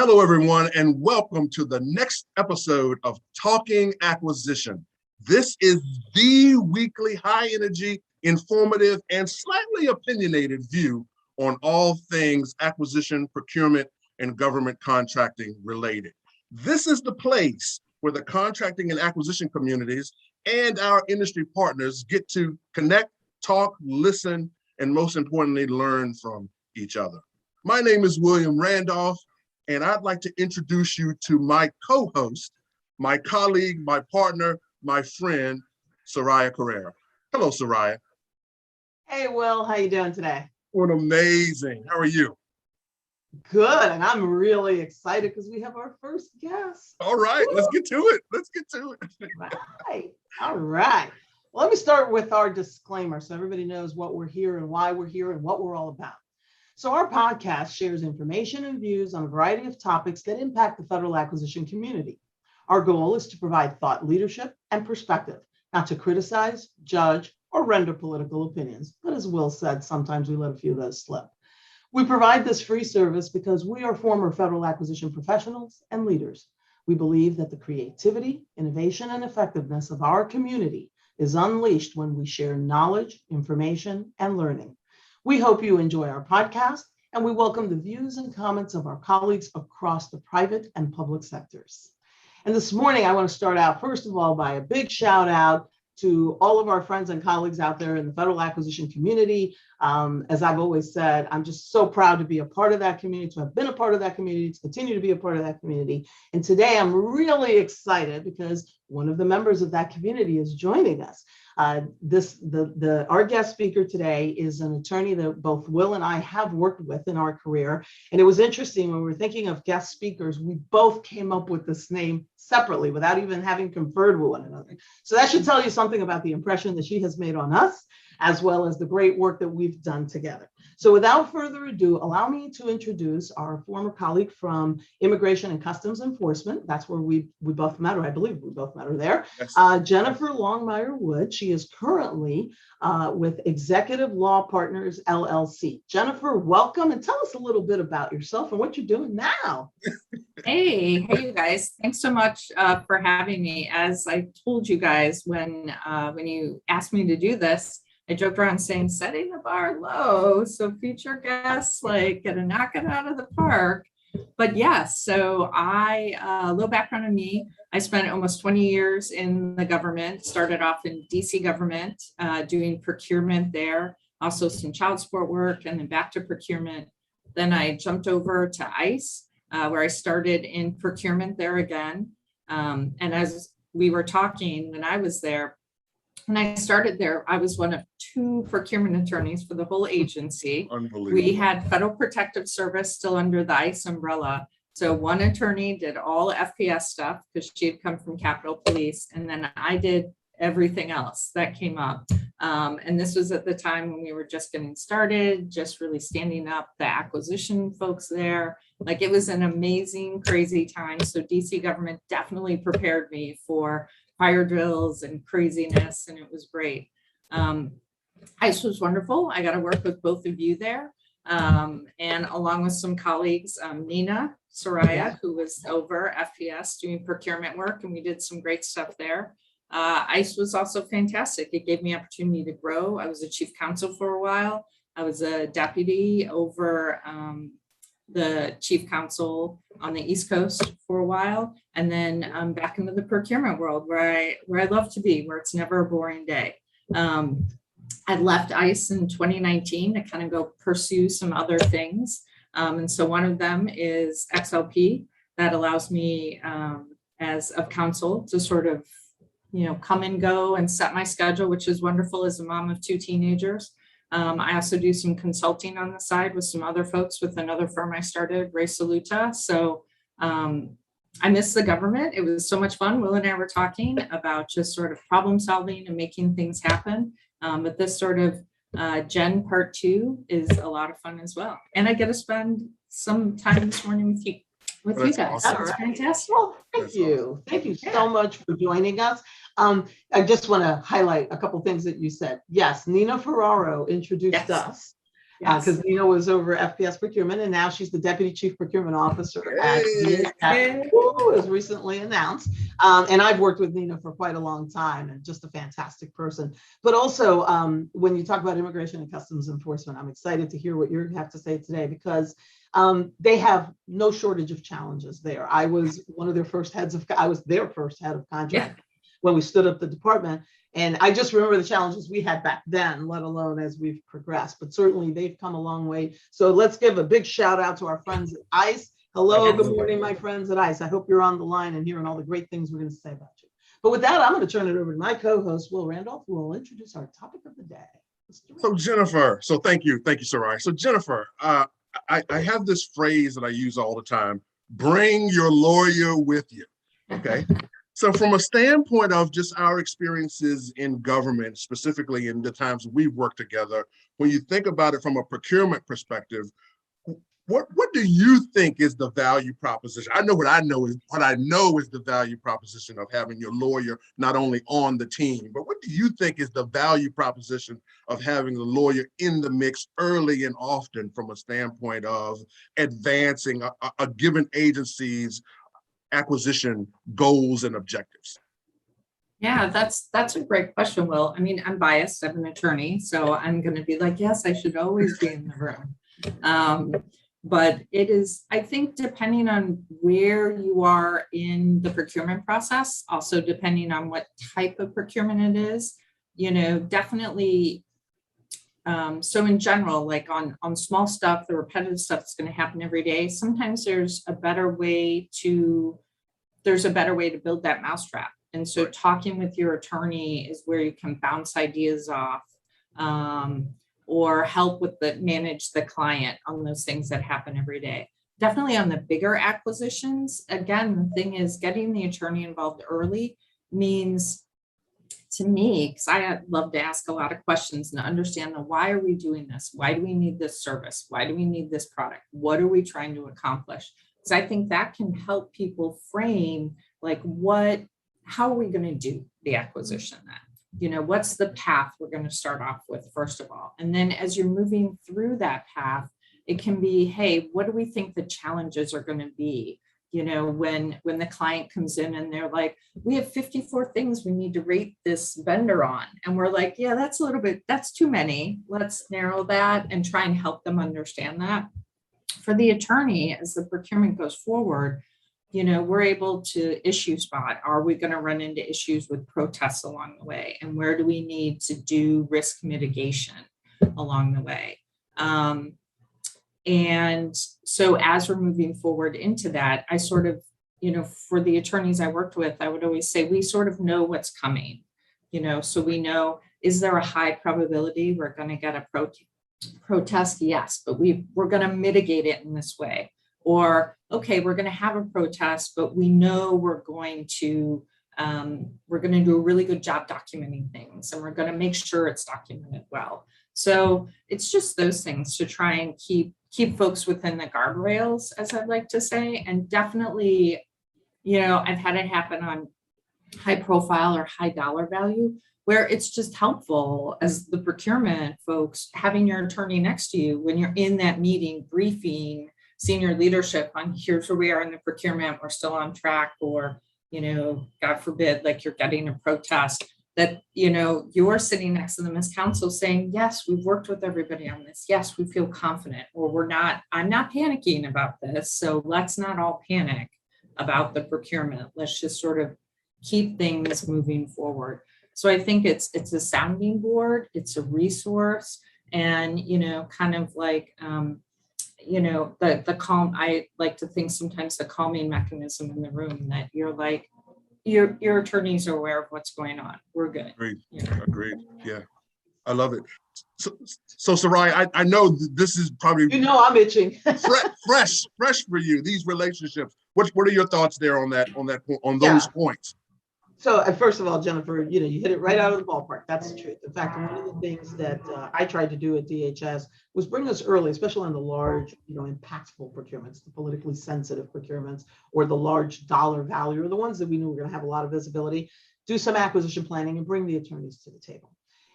Hello, everyone, and welcome to the next episode of Talking Acquisition. This is the weekly high-energy, informative, and slightly opinionated view on all things acquisition, procurement, and government contracting related. This is the place where the contracting and acquisition communities and our industry partners get to connect, talk, listen, and most importantly, learn from each other. My name is William Randolph, and I'd like to introduce you to my co-host, my colleague, my partner, my friend, CYA Carrera. Hello, CYA. Hey, Will, how you doing today? Doing amazing. How are you? Good, and I'm really excited because we have our first guest. All right, Woo! let's get to it. All right. Well, let me start with our disclaimer so everybody knows what we're here and why we're here and what we're all about. So our podcast shares information and views on a variety of topics that impact the federal acquisition community. Our goal is to provide thought leadership and perspective, not to criticize, judge, or render political opinions. But as Will said, sometimes we let a few of those slip. We provide this free service because we are former federal acquisition professionals and leaders. We believe that the creativity, innovation, and effectiveness of our community is unleashed when we share knowledge, information, and learning. We hope you enjoy our podcast, and we welcome the views and comments of our colleagues across the private and public sectors. And this morning, I want to start out, first of all, by a big shout out to all of our friends and colleagues out there in the federal acquisition community. As I've always said, I'm just so proud to be a part of that community, to have been a part of that community, to continue to be a part of that community. And today I'm really excited because one of the members of that community is joining us. Our guest speaker today is an attorney that both Will and I have worked with in our career. And it was interesting when we were thinking of guest speakers, we both came up with this name separately without even having conferred with one another. So that should tell you something about the impression that she has made on us, as well as the great work that we've done together. So without further ado, allow me to introduce our former colleague from Immigration and Customs Enforcement. That's where we both met, or I believe we both met her there. Yes. Jennifer Longmire-Wood. She is currently with Executive Law Partners, LLC. Jennifer, welcome, and tell us a little bit about yourself and what you're doing now. Hey you guys. Thanks so much for having me. As I told you guys when you asked me to do this, I joked around saying setting the bar low so future guests like get to knock it out of the park. But yes, so a little background on me. I spent almost 20 years in the government, started off in DC government, doing procurement there, also some child support work, and then back to procurement. Then I jumped over to ICE, where I started in procurement there again. And as we were talking when I was there, when I started there, I was one of 2 procurement attorneys for the whole agency. Unbelievable. We had Federal Protective Service still under the ICE umbrella. So one attorney did all FPS stuff because she had come from Capitol Police. And then I did everything else that came up. And this was at the time when we were just getting started, just really standing up the acquisition folks there. Like it was an amazing, crazy time. So DC government definitely prepared me for fire drills and craziness, and it was great. ICE was wonderful. I got to work with both of you there, and along with some colleagues, Nina Soraya, who was over FPS doing procurement work, and we did some great stuff there. ICE was also fantastic. It gave me opportunity to grow. I was a chief counsel for a while. I was a deputy over the chief counsel on the East Coast for a while, and then I'm back into the procurement world where I love to be, where it's never a boring day. I left ICE in 2019 to kind of go pursue some other things, and so one of them is XLP that allows me as of counsel to sort of come and go and set my schedule, which is wonderful as a mom of 2 teenagers. I also do some consulting on the side with some other folks with another firm I started, Ray Saluta. So I miss the government. It was so much fun. Will and I were talking about just sort of problem solving and making things happen. But this sort of Gen Part 2 is a lot of fun as well. And I get to spend some time this morning with you guys. Awesome. That's fantastic. Well, thank you. Thank you so much for joining us. I just want to highlight a couple things that you said. Yes, Nina Ferraro introduced us. Yes. Because Nina was over FPS procurement, and now she's the deputy chief procurement officer at Hey. was recently announced. And I've worked with Nina for quite a long time, and just a fantastic person. But also, when you talk about immigration and customs enforcement, I'm excited to hear what you have to say today, because they have no shortage of challenges there. I was their first head of contract when we stood up the department. And I just remember the challenges we had back then, let alone as we've progressed. But certainly they've come a long way. So let's give a big shout out to our friends at ICE. Hello, good morning, my friends at ICE. I hope you're on the line and hearing all the great things we're going to say about you. But with that, I'm going to turn it over to my co-host, Will Randolph, who will introduce our topic of the day. So Jennifer, thank you, Sarai. So Jennifer, I have this phrase that I use all the time: bring your lawyer with you. Okay. So from a standpoint of just our experiences in government, specifically in the times we've worked together, when you think about it from a procurement perspective, what do you think is the value proposition? I know what I know is the value proposition of having your lawyer not only on the team, but what do you think is the value proposition of having the lawyer in the mix early and often from a standpoint of advancing a given agency's acquisition goals and objectives? Yeah, that's a great question, Will. I mean, I'm biased. I'm an attorney, so I'm going to be like, yes, I should always be in the room. But it is, I think, depending on where you are in the procurement process, also depending on what type of procurement it is, definitely. So in general, like on small stuff, the repetitive stuff that's going to happen every day, sometimes there's a better way to build that mousetrap. And so talking with your attorney is where you can bounce ideas off, or help manage the client on those things that happen every day. Definitely on the bigger acquisitions, again, the thing is getting the attorney involved early means, to me, because I love to ask a lot of questions and understand why are we doing this? Why do we need this service? Why do we need this product? What are we trying to accomplish? Because I think that can help people frame like how are we going to do the acquisition then? What's the path we're going to start off with, first of all? And then as you're moving through that path, it can be, hey, what do we think the challenges are going to be? When the client comes in and they're like, we have 54 things we need to rate this vendor on. And we're like, yeah, that's too many. Let's narrow that and try and help them understand that. For the attorney, as the procurement goes forward, we're able to issue spot. Are we going to run into issues with protests along the way? And where do we need to do risk mitigation along the way? And so as we're moving forward into that, I sort of, for the attorneys I worked with, I would always say, we sort of know what's coming, so we know, is there a high probability we're going to get a protest? Yes, but we're going to mitigate it in this way. Or, okay, we're going to have a protest, but we know we're going to do a really good job documenting things, and we're going to make sure it's documented well. So it's just those things to try and keep folks within the guardrails, as I'd like to say. And definitely, I've had it happen on high profile or high dollar value, where it's just helpful as the procurement folks having your attorney next to you when you're in that meeting, briefing senior leadership on here's where we are in the procurement, we're still on track, or, God forbid, like you're getting a protest, that, you're sitting next to them as counsel saying, yes, we've worked with everybody on this. Yes, we feel confident, or I'm not panicking about this. So let's not all panic about the procurement. Let's just sort of keep things moving forward. So I think it's a sounding board, it's a resource, and, kind of like, the calm, I like to think sometimes the calming mechanism in the room, that you're like, your attorneys are aware of what's going on. We're good. Agreed. Agreed. Yeah. I love it. So Sarai, I know this is probably I'm itching. fresh for you, these relationships. What are your thoughts there on those points? So first of all, Jennifer, you hit it right out of the ballpark. That's the truth. In fact, one of the things that I tried to do at DHS was bring us early, especially on the large, impactful procurements, the politically sensitive procurements, or the large dollar value, or the ones that we knew were going to have a lot of visibility, do some acquisition planning and bring the attorneys to the table.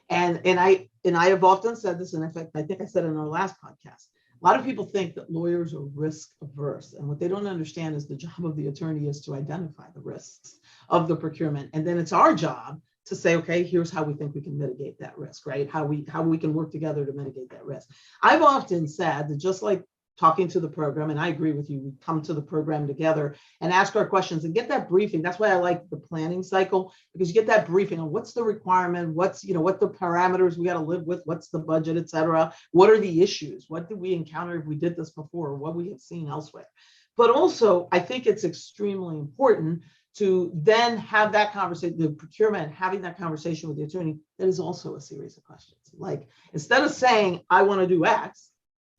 And I have often said this, and in fact, I think I said it in our last podcast. A lot of people think that lawyers are risk averse, and what they don't understand is the job of the attorney is to identify the risks of the procurement, and then it's our job to say, okay, here's how we think we can mitigate that risk, right? How we can work together to mitigate that risk. I've often said that just like talking to the program, and I agree with you, we come to the program together and ask our questions and get that briefing. That's why I like the planning cycle, because you get that briefing on what's the requirement, what's, what the parameters we got to live with, what's the budget, et cetera. What are the issues? What did we encounter if we did this before, or what we have seen elsewhere? But also, I think it's extremely important to then have that conversation, the procurement, having that conversation with the attorney, that is also a series of questions. Like, instead of saying, I want to do X,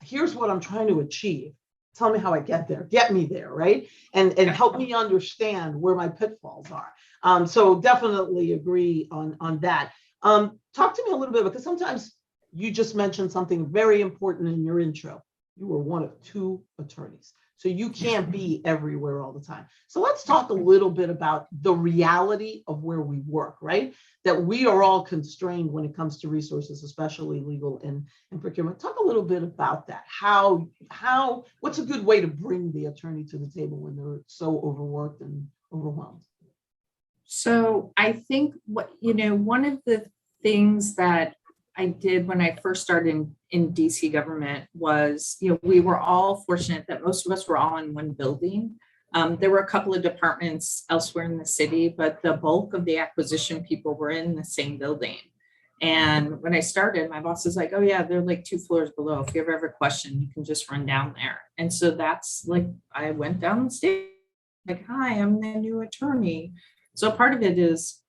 here's what I'm trying to achieve. Tell me how I get there. Get me there, right? And help me understand where my pitfalls are. So definitely agree on that. Talk to me a little bit, because sometimes you just mentioned something very important in your intro. You were one of 2 attorneys. So you can't be everywhere all the time. So let's talk a little bit about the reality of where we work, right? That we are all constrained when it comes to resources, especially legal and procurement. Talk a little bit about that. What's a good way to bring the attorney to the table when they're so overworked and overwhelmed? So I think one of the things that I did when I first started in DC government was, we were all fortunate that most of us were all in one building. There were a couple of departments elsewhere in the city, but the bulk of the acquisition people were in the same building. And when I started, my boss was like, oh yeah, they're like 2 floors below. If you ever have a question, you can just run down there. And so that's like, I went down the stairs, like, hi, I'm the new attorney. So part of it is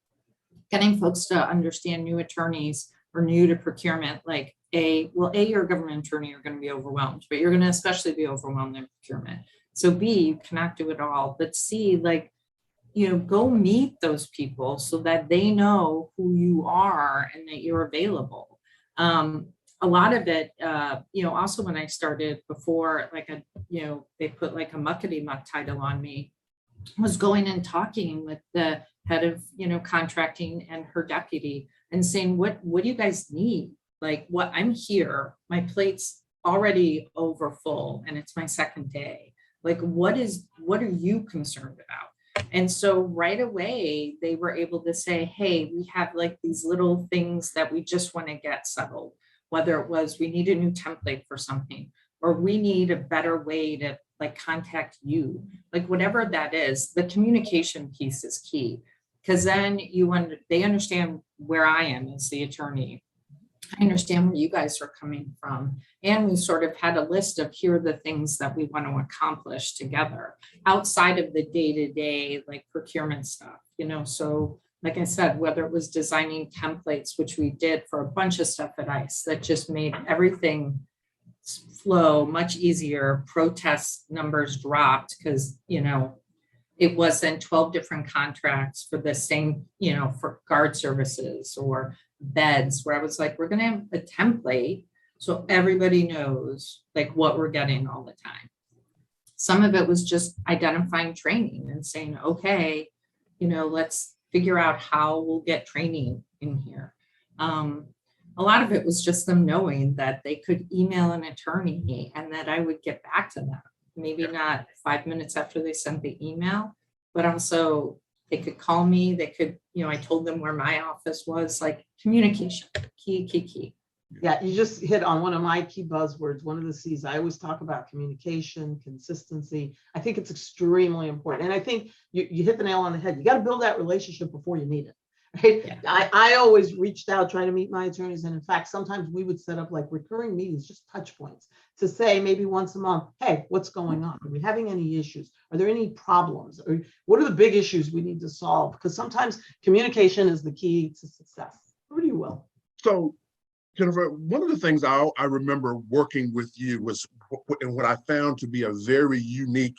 getting folks to understand, new attorneys or new to procurement, like you're a government attorney, you're going to be overwhelmed, but you're going to especially be overwhelmed in procurement. So B, you cannot do it all, but C, go meet those people so that they know who you are and that you're available. A lot of it, also when I started before, they put like a muckety muck title on me, was going and talking with the head of, contracting and her deputy and saying, what do you guys need? Like, what, I'm here, my plate's already over full and it's my second day. Like, what are you concerned about? And so right away, they were able to say, hey, we have like these little things that we just want to get settled, whether it was we need a new template for something, or we need a better way to like contact you, like whatever that is. The communication piece is key, because then they understand where I am as the attorney. I understand where you guys are coming from. And we sort of had a list of, here are the things that we want to accomplish together outside of the day-to-day like procurement stuff, so like I said, whether it was designing templates, which we did for a bunch of stuff at ICE that just made everything flow much easier. Protest numbers dropped because, it wasn't 12 different contracts for the same, for guard services or beds, where I was like, we're going to have a template so everybody knows like what we're getting all the time. Some of it was just identifying training and saying, okay, let's figure out how we'll get training in here. A lot of it was just them knowing that they could email an attorney and that I would get back to them. Maybe not 5 minutes after they sent the email, but also they could call me. They could, I told them where my office was. Like, communication, key. Yeah, you just hit on one of my key buzzwords, one of the C's. I always talk about communication, consistency. I think it's extremely important. And I think you hit the nail on the head. You got to build that relationship before you need it. Right? Yeah. I always reached out trying to meet my attorneys. And in fact, sometimes we would set up like recurring meetings, just touch points, to say maybe once a month, hey, what's going on? Are we having any issues? Are there any problems? Or what are the big issues we need to solve? Because sometimes communication is the key to success. Over to you, Will. So, Jennifer, one of the things I remember working with you was, and what I found to be a very unique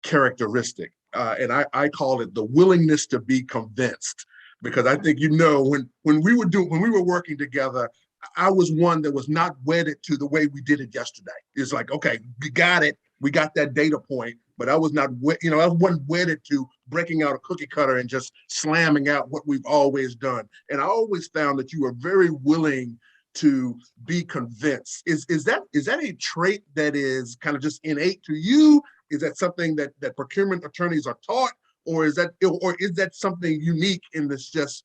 characteristic, and I call it the willingness to be convinced. Because I think, when we were working together, I was one that was not wedded to the way we did it yesterday. It's like, okay, we got it. We got that data point. but I was not, I wasn't wedded to breaking out a cookie cutter and just slamming out what we've always done. And I always found that you were very willing to be convinced. Is that a trait that is kind of just innate to you? Is that something that procurement attorneys are taught, or is that something unique in this? Just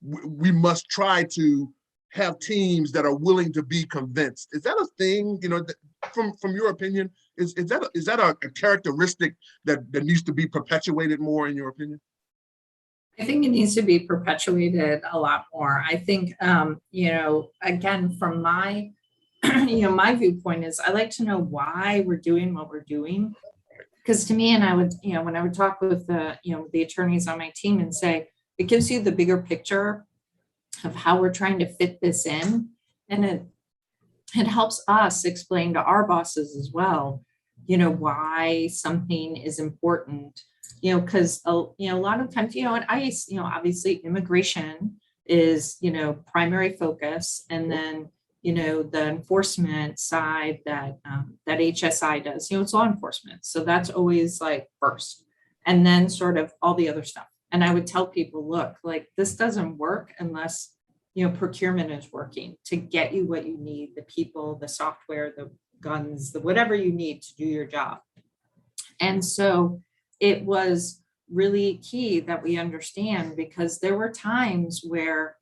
we must try to have teams that are willing to be convinced. Is that a thing? From your opinion, is that a characteristic that needs to be perpetuated more, in your opinion? I think it needs to be perpetuated a lot more. I think, again, from my, my viewpoint is I like to know why we're doing what we're doing. Because to me, and I would, when I would talk with the attorneys on my team and say, it gives you the bigger picture of how we're trying to fit this in. And it helps us explain to our bosses as well, why something is important. Because a lot of times, at ICE, obviously immigration is, primary focus. And then, the enforcement side that HSI does, it's law enforcement. So that's always like first, and then sort of all the other stuff. And I would tell people, look, like this doesn't work unless, procurement is working to get you what you need, the people, the software, the guns, the whatever you need to do your job. And so it was really key that we understand, because there were times where,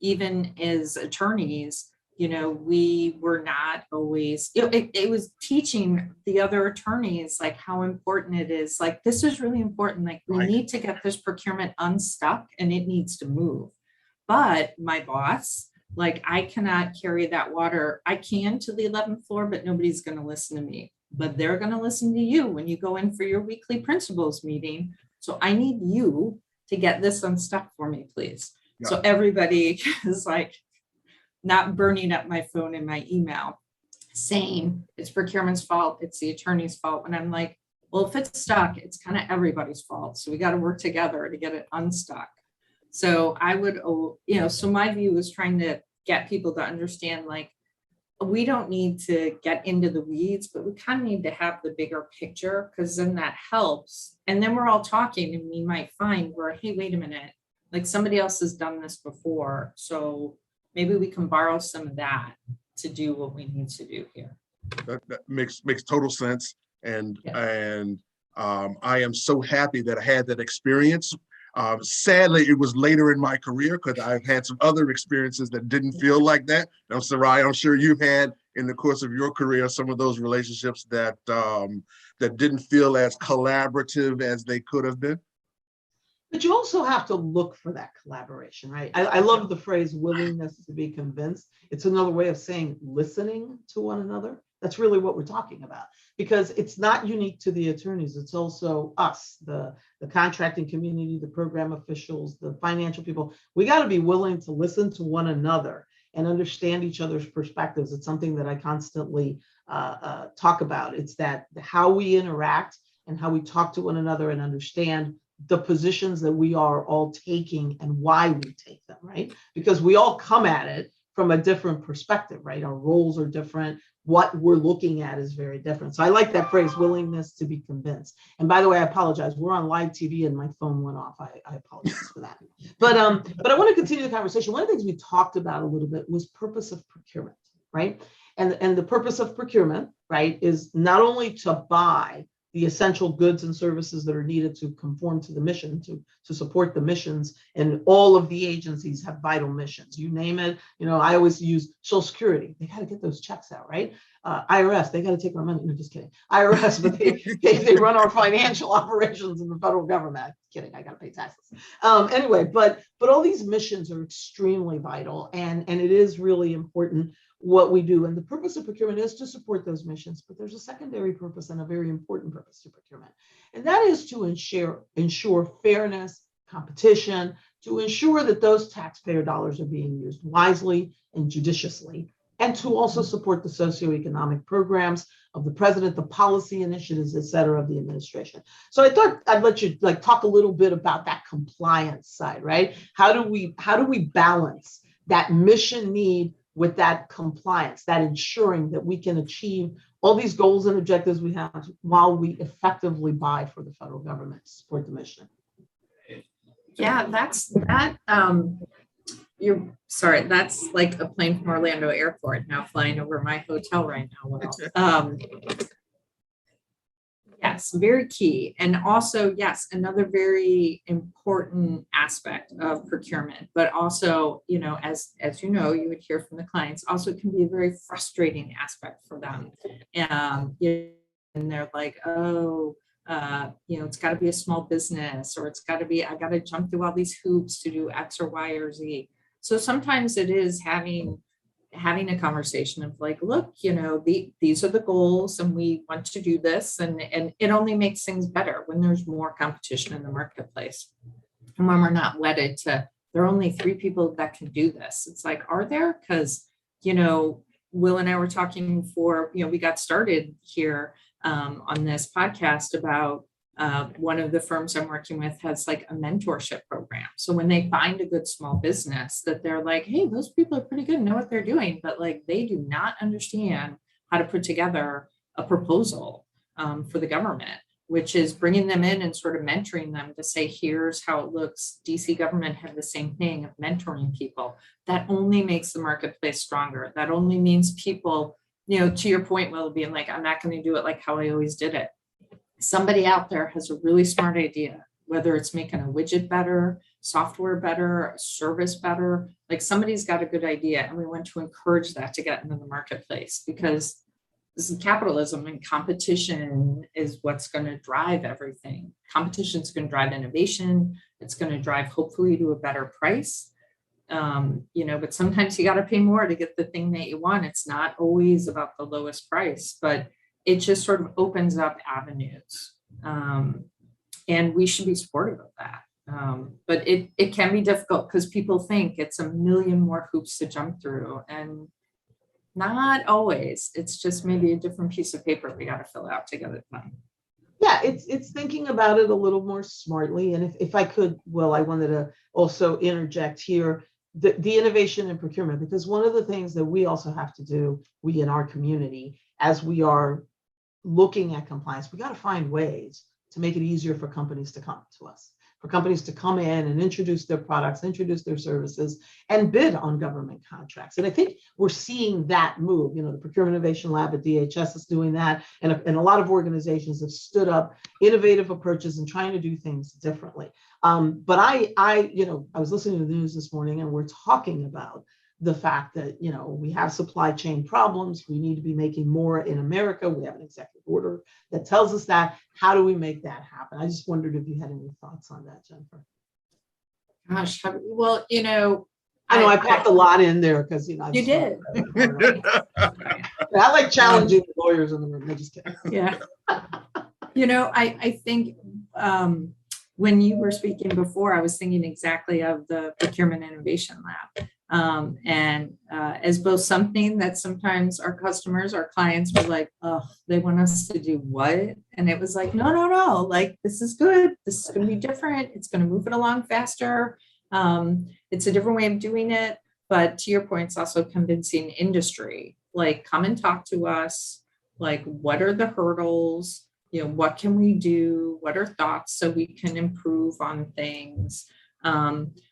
even as attorneys, we were not always, it was teaching the other attorneys like how important it is. Like, this is really important. Like, we need to get this procurement unstuck and it needs to move. But my boss, like, I cannot carry that water. I can to the 11th floor, but nobody's going to listen to me. But they're going to listen to you when you go in for your weekly principals meeting. So I need you to get this unstuck for me, please. Yeah. So everybody is like not burning up my phone and my email saying it's procurement's fault, it's the attorney's fault. And I'm like, well, if it's stuck, it's kind of everybody's fault. So we got to work together to get it unstuck. So I would, so my view is trying to get people to understand, like, we don't need to get into the weeds, but we kind of need to have the bigger picture, because then that helps. And then we're all talking and we might find where, hey, wait a minute, like somebody else has done this before. So maybe we can borrow some of that to do what we need to do here. That makes total sense. And I am so happy that I had that experience. Sadly, it was later in my career, because I've had some other experiences that didn't feel like that. Now, Sarai, I'm sure you've had in the course of your career some of those relationships that didn't feel as collaborative as they could have been. But you also have to look for that collaboration, right? I love the phrase willingness to be convinced. It's another way of saying listening to one another. That's really what we're talking about, because it's not unique to the attorneys. It's also us, the contracting community, the program officials, the financial people. We got to be willing to listen to one another and understand each other's perspectives. It's something that I constantly talk about. It's that how we interact and how we talk to one another and understand the positions that we are all taking and why we take them, right? Because we all come at it from a different perspective, right? Our roles are different. What we're looking at is very different. So I like that phrase, willingness to be convinced. And by the way, I apologize. We're on live TV and my phone went off. I apologize for that. But I want to continue the conversation. One of the things we talked about a little bit was purpose of procurement, right? And the purpose of procurement, right, is not only to buy the essential goods and services that are needed to conform to the mission, to support the missions. And all of the agencies have vital missions. You name it. I always use Social Security. They got to get those checks out, right? IRS, they got to take our money. No, just kidding. IRS, but they run our financial operations in the federal government. Kidding, I got to pay taxes. Anyway, but all these missions are extremely vital, and it is really important what we do. And the purpose of procurement is to support those missions, but there's a secondary purpose and a very important purpose to procurement. And that is to ensure fairness, competition, to ensure that those taxpayer dollars are being used wisely and judiciously, and to also support the socioeconomic programs of the president, the policy initiatives, et cetera, of the administration. So I thought I'd let you talk a little bit about that compliance side, right? How do we balance that mission need with that compliance, that ensuring that we can achieve all these goals and objectives we have while we effectively buy for the federal government to support the mission. Yeah, that's that's like a plane from Orlando Airport now flying over my hotel right now. Well, yes, very key. And also, yes, another very important aspect of procurement, but also, as you know, you would hear from the clients, also it can be a very frustrating aspect for them. And they're like, oh, it's got to be a small business, or I got to jump through all these hoops to do X or Y or Z. So sometimes it is having a conversation of like, look, these are the goals and we want to do this. And it only makes things better when there's more competition in the marketplace. And when we're not wedded to, there are only 3 people that can do this. It's like, are there? Because, Will and I were talking before, we got started here on this podcast about one of the firms I'm working with has like a mentorship program. So when they find a good small business that they're like, hey, those people are pretty good, know what they're doing, but like they do not understand how to put together a proposal for the government, which is bringing them in and sort of mentoring them to say, here's how it looks. DC government had the same thing of mentoring people. That only makes the marketplace stronger. That only means people, to your point, Will, being like, I'm not going to do it like how I always did it. Somebody out there has a really smart idea, whether it's making a widget better, software better, a service better, like somebody's got a good idea. And we want to encourage that to get into the marketplace, because this is capitalism and competition is what's going to drive everything. Competition is going to drive innovation. It's going to drive hopefully to a better price. But sometimes you got to pay more to get the thing that you want. It's not always about the lowest price, but it just sort of opens up avenues. And we should be supportive of that. But it can be difficult because people think it's a million more hoops to jump through, and not always. It's just maybe a different piece of paper we got to fill out to get it done. Yeah, it's thinking about it a little more smartly. And if I could, Will, I wanted to also interject here the innovation and procurement, because one of the things that we also have to do, we in our community, as we are looking at compliance, we got to find ways to make it easier for companies to come to us, for companies to come in and introduce their products, introduce their services, and bid on government contracts. And I think we're seeing that move. The Procurement Innovation Lab at DHS is doing that, and a lot of organizations have stood up innovative approaches and trying to do things differently. But I was listening to the news this morning, and we're talking about the fact that, we have supply chain problems. We need to be making more in America. We have an executive order that tells us that. How do we make that happen? I just wondered if you had any thoughts on that, Jennifer. Gosh, well, I know I packed a lot in there because, you did. I like challenging the lawyers in the room. I just kidding. Yeah. I think when you were speaking before, I was thinking exactly of the Procurement Innovation Lab. As both something that sometimes our customers, our clients were like, oh, they want us to do what? And it was like, no, like, this is good. This is going to be different. It's going to move it along faster. It's a different way of doing it. But to your point, it's also convincing industry, like, come and talk to us. Like, what are the hurdles? What can we do? What are thoughts so we can improve on things?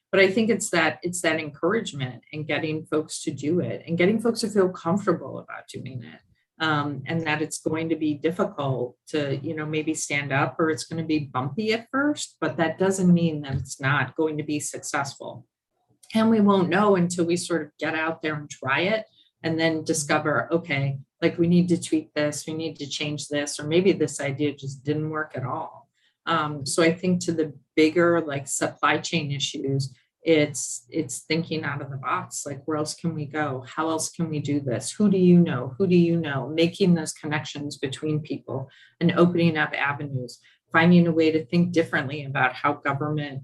But I think it's that encouragement and getting folks to do it and getting folks to feel comfortable about doing it. And that it's going to be difficult to, maybe stand up, or it's going to be bumpy at first, but that doesn't mean that it's not going to be successful. And we won't know until we sort of get out there and try it and then discover, okay, like, we need to tweak this, we need to change this, or maybe this idea just didn't work at all. So I think to the bigger, like, supply chain issues, it's thinking out of the box, like, where else can we go? How else can we do this? Who do you know? Making those connections between people and opening up avenues, finding a way to think differently about how government,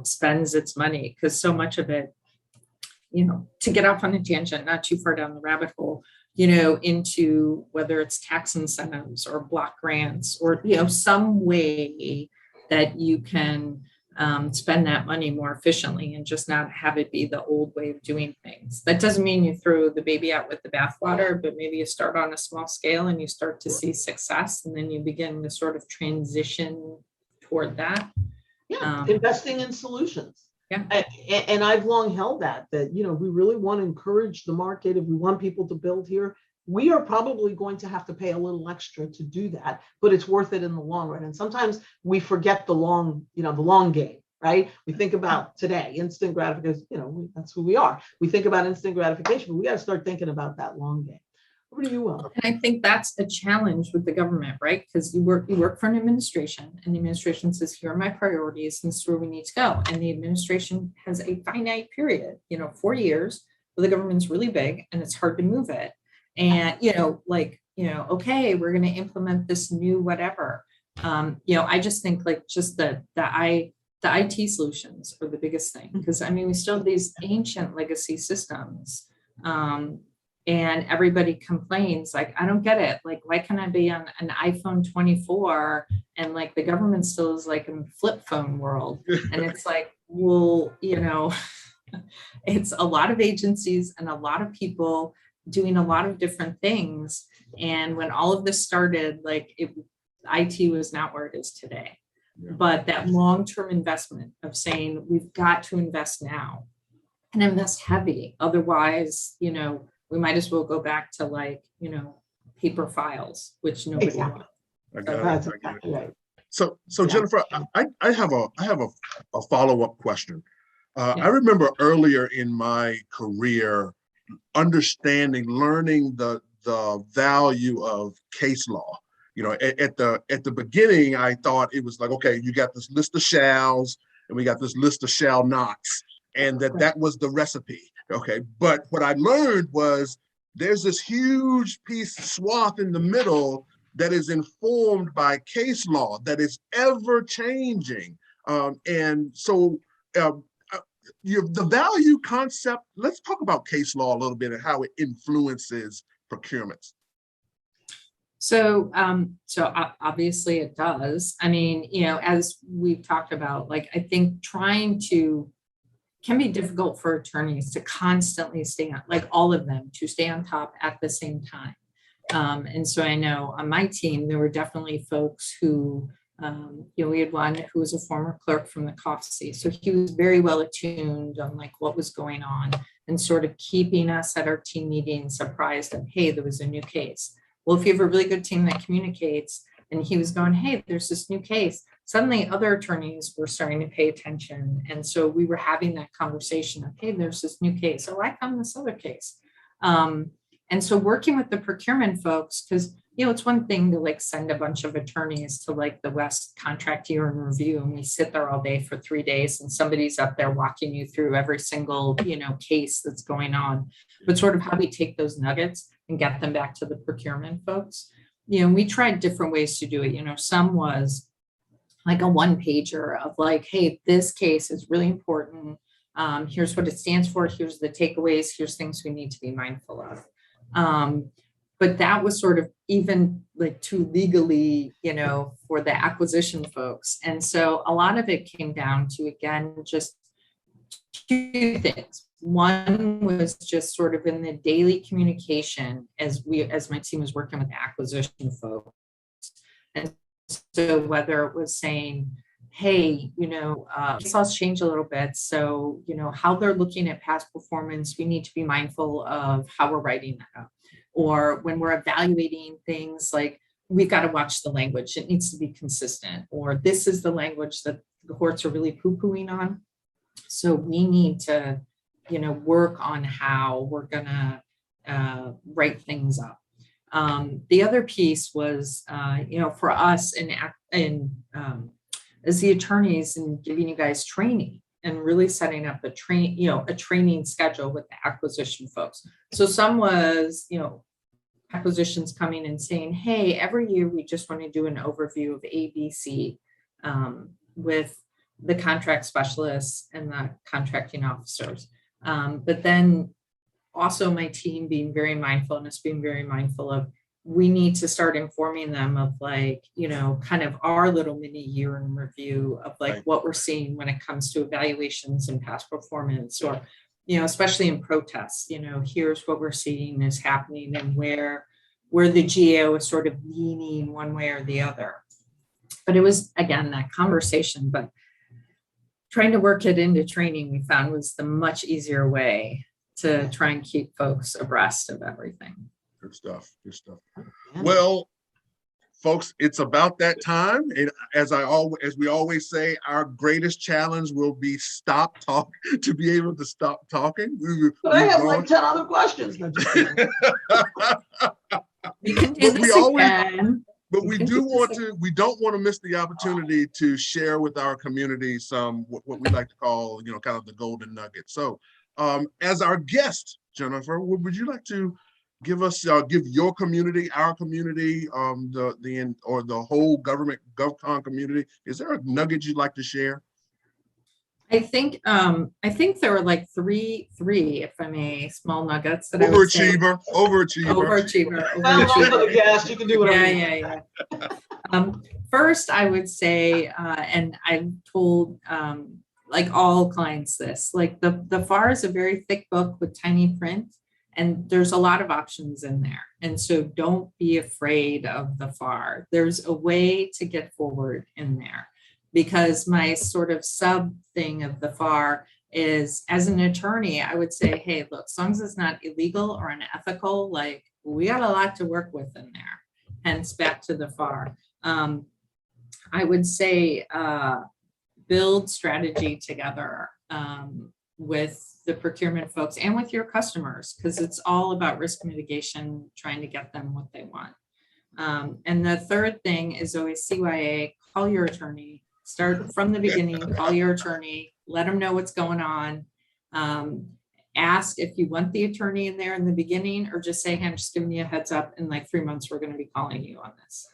spends its money, because so much of it, to get off on a tangent, not too far down the rabbit hole, into whether it's tax incentives or block grants or, some way that you can spend that money more efficiently and just not have it be the old way of doing things. That doesn't mean you throw the baby out with the bathwater, but maybe you start on a small scale and you start to see success, and then you begin to sort of transition toward that. Yeah, investing in solutions. Yeah. And I've long held that, we really want to encourage the market. If we want people to build here, we are probably going to have to pay a little extra to do that, but it's worth it in the long run. And sometimes we forget the long game, right? We think about today, instant gratification, that's who we are. We think about instant gratification, but we got to start thinking about that long game. Over to you, Will. And I think that's a challenge with the government, right? Because you work for an administration, and the administration says, here are my priorities, and this is where we need to go. And the administration has a finite period, 4 years, where the government's really big and it's hard to move it. And, okay, we're going to implement this new whatever. I just think just the IT solutions are the biggest thing, because we still have these ancient legacy systems. And everybody complains, I don't get it. Why can't I be on an iPhone 24 and the government still is in flip phone world? And it's well, it's a lot of agencies and a lot of people doing a lot of different things. And when all of this started, IT was not where it is today. Yeah. But that long-term investment of saying, we've got to invest now and invest heavy. Otherwise, we might as well go back to paper files, which nobody wants. That's exactly right. So Jennifer, I have a follow-up question. I remember earlier in my career learning the value of case law. At the beginning, I thought it was okay, you got this list of shalls and we got this list of shall nots, and that was the recipe. Okay, but what I learned was there's this huge swath in the middle that is informed by case law that is ever changing. And so the value concept, let's talk about case law a little bit and how it influences procurements. So obviously it does. As we've talked about, I think can be difficult for attorneys to constantly stay on, all of them, to stay on top at the same time. And so I know on my team, there were definitely folks who, we had one who was a former clerk from the COFC. So he was very well attuned on what was going on and sort of keeping us at our team meetings apprised of, hey, there was a new case. Well, if you have a really good team that communicates, and he was going, hey, there's this new case, suddenly other attorneys were starting to pay attention. And so we were having that conversation of, hey, there's this new case. So why come this other case? And so working with the procurement folks, because, it's one thing to send a bunch of attorneys to the West contract year in review, and we sit there all day for 3 days and somebody's up there walking you through every single, case that's going on, but sort of how we take those nuggets and get them back to the procurement folks. We tried different ways to do it. Some was a one pager of hey, this case is really important. Here's what it stands for. Here's the takeaways. Here's things we need to be mindful of. But that was sort of even too legally, for the acquisition folks. And so a lot of it came down to, again, just two things. One was just sort of in the daily communication as my team was working with the acquisition folks. And so whether it was saying, hey, case laws change a little bit. So, how they're looking at past performance, we need to be mindful of how we're writing that up. Or when we're evaluating things, we've got to watch the language. It needs to be consistent. Or this is the language that the courts are really poo-pooing on. So we need to, work on how we're going to write things up. The other piece was, for us as the attorneys and giving you guys training and really setting up a training schedule with the acquisition folks. So some was, acquisitions coming and saying, hey, every year we just want to do an overview of ABC with the contract specialists and the contracting officers. But then also my team being very mindful, and us being very mindful of, we need to start informing them of like, kind of our little mini year in review of like Right. what we're seeing when it comes to evaluations and past performance, or, especially in protests, here's what we're seeing is happening and where the GAO is sort of leaning one way or the other. But it was, again, that conversation, but trying to work it into training, we found was the much easier way to try and keep folks abreast of everything. Good stuff. Good stuff. Yeah. Well, folks, it's about that time. And as we always say, our greatest challenge will be to be able to stop talking. But I have like 10 other questions. No, just kidding. We can do this again. But we don't want to miss the opportunity to share with our community some what we like to call, kind of the golden nugget. So as our guest, Jennifer, would you like to give your community, our community, the whole GovCon community, is there a nugget you'd like to share? I think there were like three, if I may, small nuggets that I would say. Overachiever. Yes, you can do whatever. Yeah. First, I would say, and I've told like all clients this, like the FAR is a very thick book with tiny print, and there's a lot of options in there. And so don't be afraid of the FAR. There's a way to get forward in there. Because my sort of sub thing of the FAR is, as an attorney, I would say, hey, look, as long as it's not illegal or unethical, like we got a lot to work with in there. Hence back to the FAR. I would say build strategy together with the procurement folks and with your customers, because it's all about risk mitigation, trying to get them what they want. And the third thing is always CYA, call your attorney. Start from the beginning, call your attorney, let them know what's going on. Ask if you want the attorney in there in the beginning, or just say, hey, I'm just giving you a heads up. In like 3 months, we're going to be calling you on this.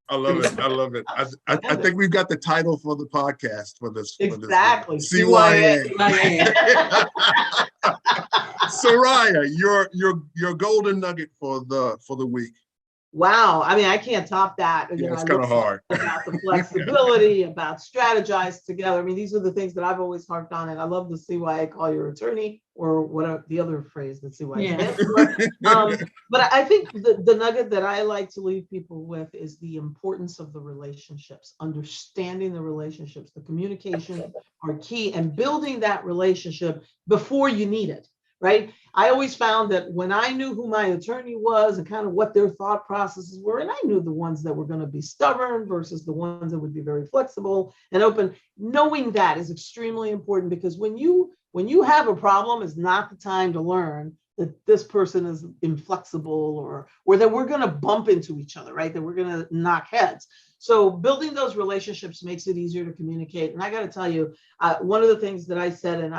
I love it. I love it. I think we've got the title for the podcast for this. Exactly. CYA. Soraya, your golden nugget for the week. Wow. I mean, I can't top that. Yeah, it's kind of hard. About the flexibility, about strategize together. I mean, these are the things that I've always harped on. And I love the CYA, call your attorney, or what the other phrase that CYA stands for. But I think the nugget that I like to leave people with is the importance of the relationships, understanding the relationships, the communication are key, and building that relationship before you need it. Right. I always found that when I knew who my attorney was and kind of what their thought processes were, and I knew the ones that were going to be stubborn versus the ones that would be very flexible and open, knowing that is extremely important, because when you have a problem, is not the time to learn that this person is inflexible or that we're going to bump into each other, right? That we're going to knock heads. So building those relationships makes it easier to communicate. And I got to tell you, one of the things that I said, and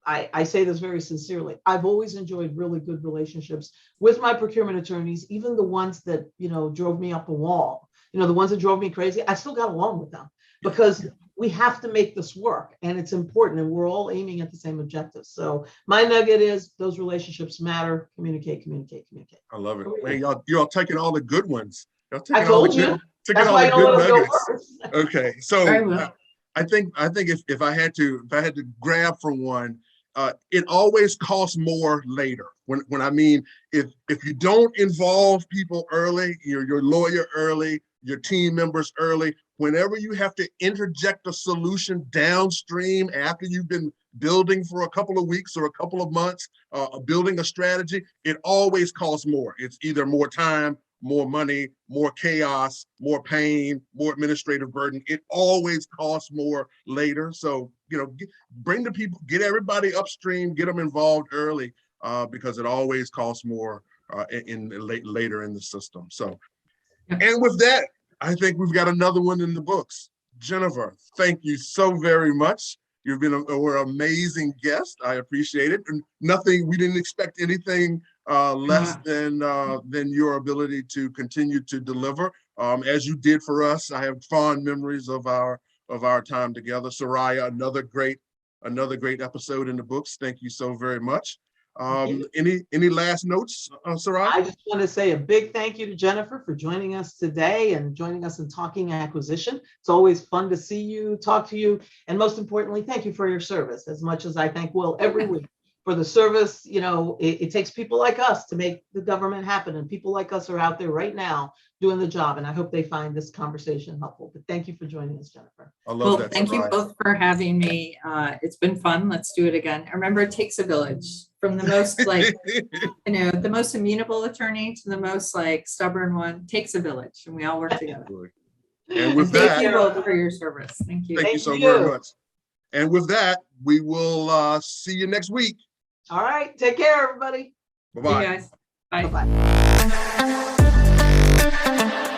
I say this very sincerely, I've always enjoyed really good relationships with my procurement attorneys, even the ones that, drove me up a wall, the ones that drove me crazy. I still got along with them because we have to make this work, and it's important, and we're all aiming at the same objectives. So my nugget is those relationships matter. Communicate. I love it. Man, y'all taking all the good ones. I told you. That's why I don't want to go first. Okay, so I think if I had to grab for one, it always costs more later. When I mean, if you don't involve people early, your lawyer early, your team members early, whenever you have to interject a solution downstream after you've been building for a couple of weeks or a couple of months, building a strategy, it always costs more. It's either more time, more money, more chaos, more pain, more administrative burden. It always costs more later. So, bring the people, get everybody upstream, get them involved early, because it always costs more later in the system. So, and with that, I think we've got another one in the books. Jennifer, thank you so very much. You've been an amazing guest. I appreciate it. And we didn't expect anything less than your ability to continue to deliver, as you did for us. I have fond memories of our time together. Soraya, another great episode in the books. Thank you so very much. Any last notes, Sarai? I just want to say a big thank you to Jennifer for joining us today and joining us in Talking Acquisition. It's always fun to see you, talk to you, and most importantly, thank you for your service. As much as I thank Will every week for the service, it takes people like us to make the government happen, and people like us are out there right now doing the job, and I hope they find this conversation helpful. But thank you for joining us, Jennifer. I love Well, that. thank you Sarai. both for having me. It's been fun. Let's do it again. Remember, it takes a village, from the most the most amenable attorney to the most stubborn one. Takes a village, and we all work together. And with Thank that, you both for your service. Thank you. thank you so very much. And with that, we will see you next week. All right, take care, everybody. Bye-bye. See you guys. Bye. Bye-bye.